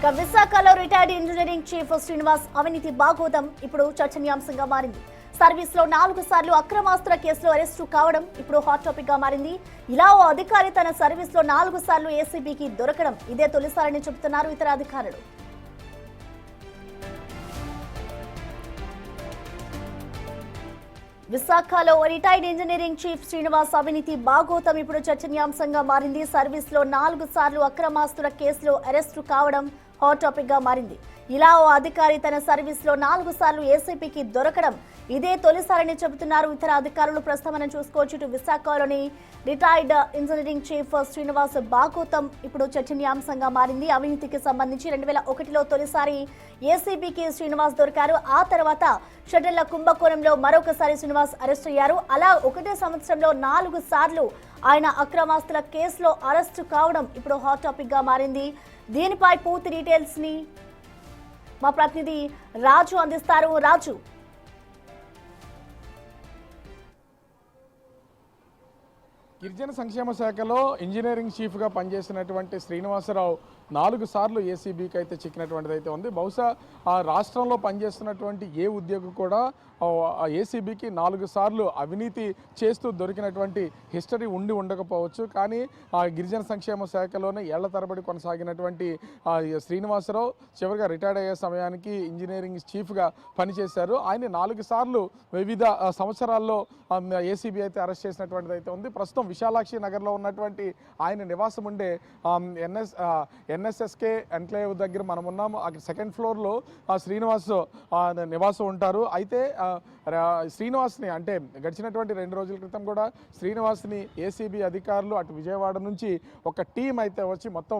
విశాఖలో retired engineering chief Srinivas అవినీతి బాగోతం ఇప్పుడు చర్చనీయాంశంగా మారింది. సర్వీస్ లో 4 సార్లు అక్రమాస్తుల కేసులో అరెస్టు కావడం ఇప్పుడు హాట్ టాపిక్ గా మారింది. ఇలా ఓ అధికారి తన సర్వీస్ లో 4 సార్లు ఏసీబీకి దొరకడం ఇదే తొలిసారని చెబుతున్నారు ఇతర అధికారులు. విశాఖలో రిటైర్డ్ ఇంజనీరింగ్ చీఫ్ శ్రీనివాస్ అవినీతి బాగోతం ఇప్పుడు చర్చనీయాంశంగా మారింది. సర్వీస్ లో 4 సార్లు అక్రమాస్తుల కేసులో అరెస్టు కావడం హాట్ టాపిక్ గా మారింది. ఇలా ఓ అధికారి తన సర్వీస్ లో 4 సార్లు ఏసీపీకి దొరకడం ఇదే తొలిసారని చెబుతున్నారు ఇతర అధికారులు. ప్రస్తుతం మనం చూసుకోవచ్చు, ఇటు విశాఖలోని రిటైర్డ్ ఇంజనీరింగ్ చీఫ్ శ్రీనివాస్ బాగోతం ఇప్పుడు చర్చనీయాంశంగా మారింది. అవినీతికి సంబంధించి 2001లో తొలిసారి ఏసీబీకి శ్రీనివాస్ దొరికారు. ఆ తర్వాత షటర్ల కుంభకోణంలో మరొకసారి శ్రీనివాస్ అరెస్ట్ అయ్యారు. అలా ఒకటే సంవత్సరంలో 4 సార్లు ఆయన అక్రమాస్తుల కేసులో అరెస్టు కావడం ఇప్పుడు హాట్ టాపిక్ గా మారింది. దీనిపై పూర్తి డీటెయిల్స్ ని మా ప్రతినిధి రాజు అందిస్తారు. రాజు, గిరిజన సంక్షేమ శాఖలో ఇంజనీరింగ్ చీఫ్గా పనిచేసినటువంటి శ్రీనివాసరావు 4 సార్లు ఏసీబీకి అయితే చిక్కినటువంటిది అయితే ఉంది. బహుశా ఆ రాష్ట్రంలో పనిచేస్తున్నటువంటి ఏ ఉద్యోగి కూడా ఏసీబీకి 4 సార్లు అవినీతి చేస్తూ దొరికినటువంటి హిస్టరీ ఉండకపోవచ్చు. కానీ ఆ గిరిజన సంక్షేమ శాఖలోనే ఏళ్ల తరబడి కొనసాగినటువంటి శ్రీనివాసరావు చివరిగా రిటైర్డ్ అయ్యే సమయానికి ఇంజనీరింగ్ చీఫ్గా పనిచేశారు. ఆయన 4 సార్లు వివిధ సంవత్సరాల్లో ఏసీబీ అయితే అరెస్ట్ చేసినటువంటిది అయితే ఉంది. ప్రస్తుతం విశాలాక్షి నగర్లో ఉన్నటువంటి ఆయన నివాసం ఉండే ఎన్ఎస్ఎస్కే ఎన్క్లేవ్ దగ్గర మనం ఉన్నాము. అక్కడ సెకండ్ ఫ్లోర్లో శ్రీనివాస్ నివాసం ఉంటారు. అయితే శ్రీనివాస్ని అంటే గడిచినటువంటి 2 రోజుల క్రితం కూడా శ్రీనివాస్ని ఏసీబీ అధికారులు అటు విజయవాడ నుంచి ఒక టీం అయితే వచ్చి మొత్తం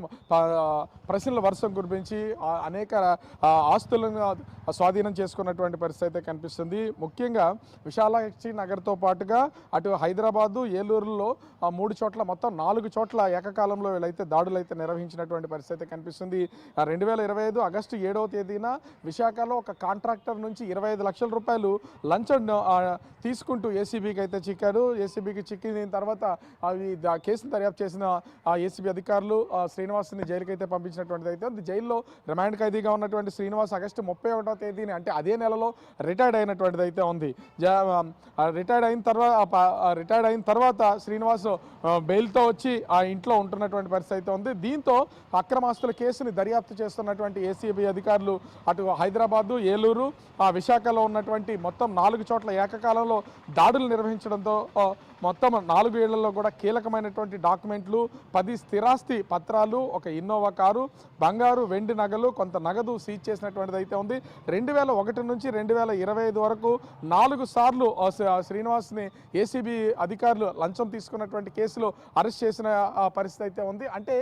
ప్రశ్నల వర్షం కురిపించి అనేక ఆస్తులను స్వాధీనం చేసుకున్నటువంటి పరిస్థితి అయితే కనిపిస్తుంది. ముఖ్యంగా విశాలాక్షి నగర్తో పాటుగా అటు హైదరాబాదు, ఏలూరులో 3 చోట్ల మొత్తం 4 చోట్ల ఏకకాలంలో వీళ్ళైతే దాడులు అయితే నిర్వహించినటువంటి పరిస్థితి కనిపిస్తుంది. 2025 ఆగస్టు 7వ తేదీన విశాఖలో ఒక కాంట్రాక్టర్ నుంచి 25 లక్షల రూపాయలు లంచం తీసుకుంటూ ఏసీబీకి అయితే చిక్కారు. ఏసీబీకి చిక్కిన తర్వాత కేసును దర్యాప్తు చేసిన ఏసీబీ అధికారులు శ్రీనివాస్ని జైలుకి అయితే పంపించినటువంటిది అయితే ఉంది. జైల్లో రిమాండ్ ఖైదీగా ఉన్నటువంటి శ్రీనివాస్ ఆగస్టు 31వ తేదీని అంటే అదే నెలలో రిటైర్డ్ అయినటువంటిది అయితే ఉంది. రిటైర్డ్ అయిన తర్వాత శ్రీనివాస్ బెయిల్తో వచ్చి ఆ ఇంట్లో ఉంటున్నటువంటి పరిస్థితి అయితే ఉంది. దీంతో అక్రమాస్తుల కేసుని దర్యాప్తు చేస్తున్నటువంటి ఏసీబీ అధికారులు అటు హైదరాబాదు, ఏలూరు, విశాఖలో ఉన్నటువంటి మొత్తం 4 చోట్ల ఏకకాలంలో దాడులు నిర్వహించడంతో మొత్తం 4 ఏళ్లలో కూడా కీలకమైనటువంటి డాక్యుమెంట్లు, 10 స్థిరాస్తి పత్రాలు, ఒక ఇన్నోవా కారు, బంగారు, వెండి నగలు, కొంత నగదు సీజ్ చేసినటువంటిది అయితే ఉంది. 2001 నుంచి 2025 వరకు 4 సార్లు శ్రీనివాస్ని ఏసీబీ అధికారులు లంచం తీసుకున్నటువంటి కేసులో అరెస్ట్ చేసిన పరిస్థితి అయితే ఉంది. అంటే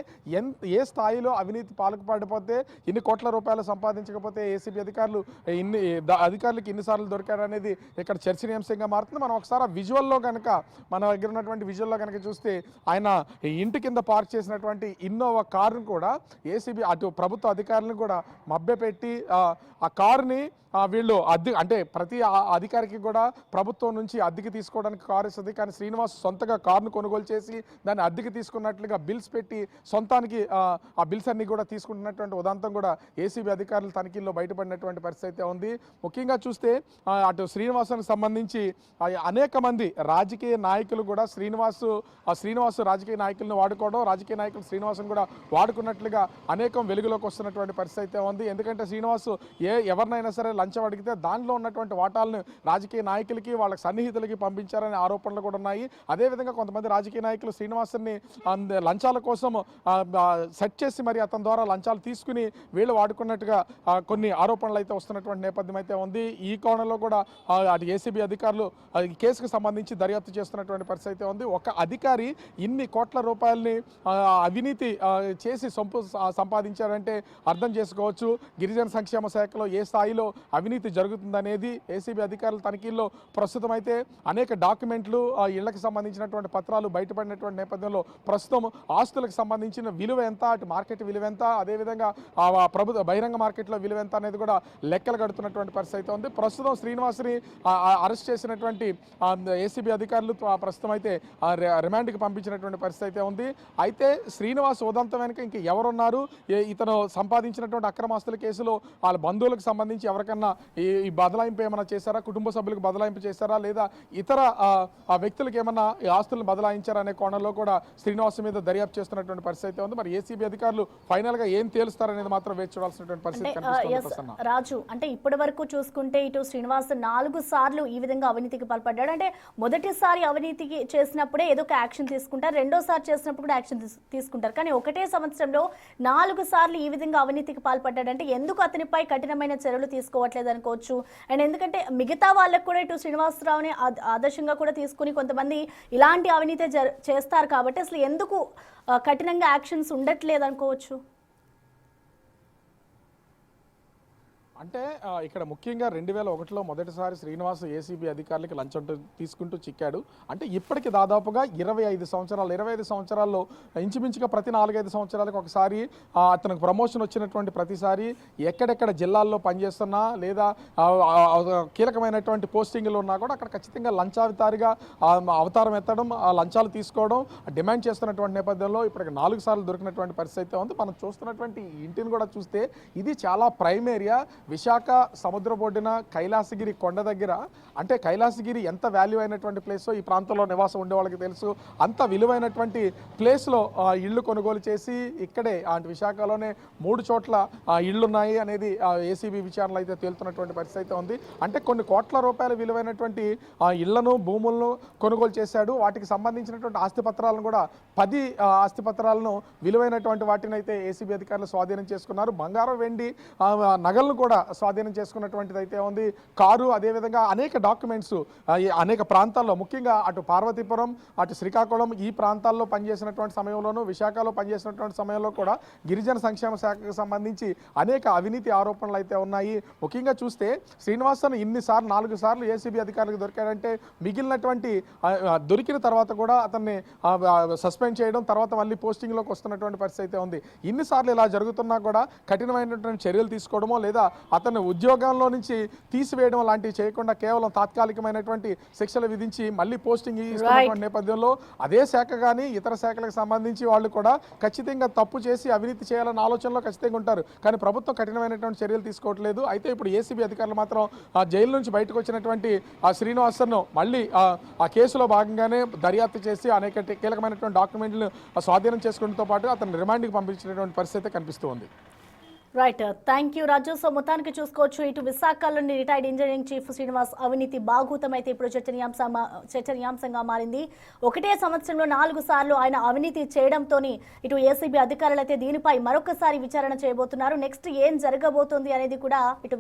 ఏ స్థాయిలో అవినీతి పాల్పడిపోతే ఇన్ని కోట్ల రూపాయలు సంపాదించకపోతే ఏసీబీ అధికారులకు ఇన్నిసార్లు దొరికారనేది ఇక్కడ చర్చనీయాంశంగా మారుతుంది. మనం ఒకసారి ఆ విజువల్లో కనుక మన దగ్గర ఉన్నటువంటి విజువల్లో కనుక చూస్తే ఆయన ఇంటి కింద పార్క్ చేసినటువంటి ఇన్నోవా కారును కూడా ఏసీబీ అటు ప్రభుత్వ అధికారులను కూడా మభ్యపెట్టి ఆ కారుని వీళ్ళు అంటే ప్రతి అధికారికి కూడా ప్రభుత్వం నుంచి అద్దెకి తీసుకోవడానికి కారు ఇస్తుంది. కానీ శ్రీనివాస్ సొంతగా కారును కొనుగోలు చేసి దాన్ని అద్దెకి తీసుకున్నట్లుగా బిల్స్ పెట్టి సొంతానికి ఆ బిల్స్ అన్ని కూడా తీసుకుంటున్నటువంటి ఉదాంతం కూడా ఏసీబీ అధికారులు తనిఖీల్లో బయటపడినటువంటి పరిస్థితి అయితే ఉంది. ముఖ్యంగా చూస్తే అటు శ్రీనివాసానికి సంబంధించి అనేక మంది రాజకీయ నాయకులు కూడా శ్రీనివాస్ రాజకీయ నాయకులను వాడుకోవడం, రాజకీయ నాయకులు శ్రీనివాసును కూడా వాడుకున్నట్లుగా అనేకం వెలుగులోకి వస్తున్నటువంటి పరిస్థితి అయితే ఉంది. ఎందుకంటే శ్రీనివాస్ ఎవరినైనా సరే లంచం అడిగితే దానిలో ఉన్నటువంటి వాటాలను రాజకీయ నాయకులకి, వాళ్ళకి సన్నిహితులకి పంపించారనే ఆరోపణలు కూడా ఉన్నాయి. అదేవిధంగా కొంతమంది రాజకీయ నాయకులు శ్రీనివాసుని లంచాల కోసం సెట్ చేసి మరి అతని ద్వారా లంచాలు తీసుకుని వీళ్ళు వాడుకున్నట్టుగా కొన్ని ఆరోపణలు అయితే వస్తున్నటువంటి నేపథ్యం అయితే ఉంది. ఈ కోణంలో కూడా అటు ఏసీబీ అధికారులు ఈ కేసుకు సంబంధించి దర్యాప్తు చేస్తున్నటువంటి పరిస్థితి అయితే ఉంది. ఒక అధికారి ఇన్ని కోట్ల రూపాయలని అవినీతి చేసి సంపాదించారంటే అర్థం చేసుకోవచ్చు గిరిజన సంక్షేమ శాఖలో ఏ స్థాయిలో అవినీతి జరుగుతుందనేది. ఏసీబీ అధికారుల తనిఖీల్లో ప్రస్తుతం అయితే అనేక డాక్యుమెంట్లు, ఇళ్లకు సంబంధించినటువంటి పత్రాలు బయటపడినటువంటి నేపథ్యంలో ప్రస్తుతం ఆస్తులకు సంబంధించిన విలువ ఎంత, అటు మార్కెట్ విలువ ఎంత, అదేవిధంగా ప్రభుత్వ బహిరంగ మార్కెట్లో విలువ ఎంత అనేది కూడా లెక్కలు కడుతున్నటువంటి పరిస్థితి అయితే ఉంది. ప్రస్తుతం శ్రీనివాస్ని అరెస్ట్ చేసినటువంటి ఏసీబీ అధికారులు ప్రస్తుతం అయితే రిమాండ్కి పంపించినటువంటి పరిస్థితి అయితే ఉంది. అయితే శ్రీనివాస్ ఉదంతం వెనుక ఇంక ఎవరున్నారు, ఇతను సంపాదించినటువంటి అక్రమాస్తుల కేసులో వాళ్ళ బంధువులకు సంబంధించి ఎవరికన్నా ఈ బదలాయింపు ఏమైనా చేశారా, కుటుంబ సభ్యులకు బదలాయింపు చేశారా, లేదా ఇతర ఆ వ్యక్తులకు ఏమన్నా ఈ ఆస్తులను బదలాయించారా అనే కోణంలో కూడా శ్రీనివాస్ మీద దర్యాప్తు చేస్తున్నటువంటి పరిస్థితి అయితే ఉంది. మరి ఏసీబీ అధికారులు ఫైనల్ గా ఏం తేలుస్తారనేది మాత్రం వేచి చూడాల్సినటువంటి పరిస్థితి కనిపిస్తుంది. రాజు, అంటే ఇప్పటి వరకు చూసుకుంటే ఇటు శ్రీనివాస్ 4 సార్లు ఈ విధంగా అవినీతికి పాల్పడ్డాడు. అంటే మొదటిసారి అవినీతికి చేసినప్పుడే ఏదో ఒక యాక్షన్ తీసుకుంటారు, రెండోసారి చేసినప్పుడు కూడా యాక్షన్ తీసుకుంటారు. కానీ ఒకటే సంవత్సరంలో 4 సార్లు ఈ విధంగా అవినీతికి పాల్పడ్డాడంటే ఎందుకు అతనిపై కఠినమైన చర్యలు తీసుకోవట్లేదు అనుకోవచ్చు. అండ్ ఎందుకంటే మిగతా వాళ్ళకు కూడా ఇటు శ్రీనివాసరావుని ఆదర్శంగా కూడా తీసుకుని కొంతమంది ఇలాంటి అవినీతి చేస్తారు కాబట్టి అసలు ఎందుకు కఠినంగా యాక్షన్స్ ఉండట్లేదు అనుకోవచ్చు. అంటే ఇక్కడ ముఖ్యంగా 2001లో మొదటిసారి శ్రీనివాస్ ఏసీబీ అధికారులకి లంచం తీసుకుంటూ చిక్కాడు. అంటే ఇప్పటికి దాదాపుగా 25 సంవత్సరాల్లో ఇంచుమించుగా ప్రతి 4-5 సంవత్సరాలకు ఒకసారి అతనికి ప్రమోషన్ వచ్చినటువంటి ప్రతిసారి ఎక్కడెక్కడ జిల్లాల్లో పనిచేస్తున్నా లేదా కీలకమైనటువంటి పోస్టింగ్లు ఉన్నా కూడా అక్కడ ఖచ్చితంగా లంచాధికారిగా అవతారం ఎత్తడం, ఆ లంచాలు తీసుకోవడం డిమాండ్ చేస్తున్నటువంటి నేపథ్యంలో ఇప్పటికి 4 సార్లు దొరికినటువంటి పరిస్థితి అయితే ఉంది. మనం చూస్తున్నటువంటి ఇంటిని కూడా చూస్తే ఇది చాలా ప్రైమ్ ఏరియా. విశాఖ సముద్ర బొడ్డున కైలాసగిరి కొండ దగ్గర, అంటే కైలాసగిరి ఎంత వాల్యూ అయినటువంటి ప్లేసో ఈ ప్రాంతంలో నివాసం ఉండే వాళ్ళకి తెలుసు. అంత విలువైనటువంటి ప్లేస్లో ఇళ్ళు కొనుగోలు చేసి ఇక్కడే విశాఖలోనే 3 చోట్ల ఇళ్ళున్నాయి అనేది ఏసీబీ విచారణలో అయితే తేలుతున్నటువంటి పరిస్థితి అయితే ఉంది. అంటే కొన్ని కోట్ల రూపాయల విలువైనటువంటి ఇళ్లను, భూములను కొనుగోలు చేశాడు. వాటికి సంబంధించినటువంటి ఆస్తిపత్రాలను కూడా 10 ఆస్తిపత్రాలను విలువైనటువంటి వాటిని అయితే ఏసీబీ అధికారులు స్వాధీనం చేసుకున్నారు. బంగారం, వెండి, నగలను కూడా స్వాధీనం చేసుకున్నటువంటిది అయితే ఉంది. కారు, అదేవిధంగా అనేక డాక్యుమెంట్స్ అనేక ప్రాంతాల్లో, ముఖ్యంగా అటు పార్వతీపురం, అటు శ్రీకాకుళం ఈ ప్రాంతాల్లో పనిచేసినటువంటి సమయంలోనూ, విశాఖలో పనిచేసినటువంటి సమయంలో కూడా గిరిజన సంక్షేమ శాఖకు సంబంధించి అనేక అవినీతి ఆరోపణలు అయితే ఉన్నాయి. ముఖ్యంగా చూస్తే శ్రీనివాసన్ 4 సార్లు ఏసీబీ అధికారులకు దొరికాడంటే మిగిలినటువంటి దొరికిన తర్వాత కూడా అతన్ని సస్పెండ్ చేయడం, తర్వాత మళ్ళీ పోస్టింగ్లోకి వస్తున్నటువంటి పరిస్థితి అయితే ఉంది. ఇన్నిసార్లు ఇలా జరుగుతున్నా కూడా కఠినమైనటువంటి చర్యలు తీసుకోవడమో లేదా అతన్ని ఉద్యోగంలో నుంచి తీసివేయడం లాంటివి చేయకుండా కేవలం తాత్కాలికమైనటువంటి శిక్షలు విధించి మళ్ళీ పోస్టింగ్ ఇస్తున్నటువంటి నేపథ్యంలో అదే శాఖ కానీ ఇతర శాఖలకు సంబంధించి వాళ్ళు కూడా ఖచ్చితంగా తప్పు చేసి అవినీతి చేయాలన్న ఆలోచనలో ఖచ్చితంగా ఉంటారు. కానీ ప్రభుత్వం కఠినమైనటువంటి చర్యలు తీసుకోవట్లేదు. అయితే ఇప్పుడు ఏసీబీ అధికారులు మాత్రం జైలు నుంచి బయటకు వచ్చినటువంటి శ్రీనివాసన్ను మళ్ళీ ఆ కేసులో భాగంగానే దర్యాప్తు చేసి అనేక కీలకమైనటువంటి డాక్యుమెంట్లను స్వాధీనం చేసుకోవడంతో పాటు అతను రిమాండ్కి పంపించినటువంటి పరిస్థితి కనిపిస్తూ ఉంది. Right, thank you Raju. So మొత్తానికి చూసుకోవచ్చు, ఇటు విశాఖలోని రిటైర్డ్ ఇంజనీరింగ్ చీఫ్ శ్రీనివాస్ అవినీతి బాగూతం అయితే ఇప్పుడు చర్చనీయాంశంగా మారింది. ఒకటే సంవత్సరంలో 4 సార్లు ఆయన అవినీతి చేయడంతో ఇటు ఏసీబీ అధికారులు అయితే దీనిపై మరొకసారి విచారణ చేయబోతున్నారు. నెక్స్ట్ ఏం జరగబోతుంది అనేది కూడా ఇటు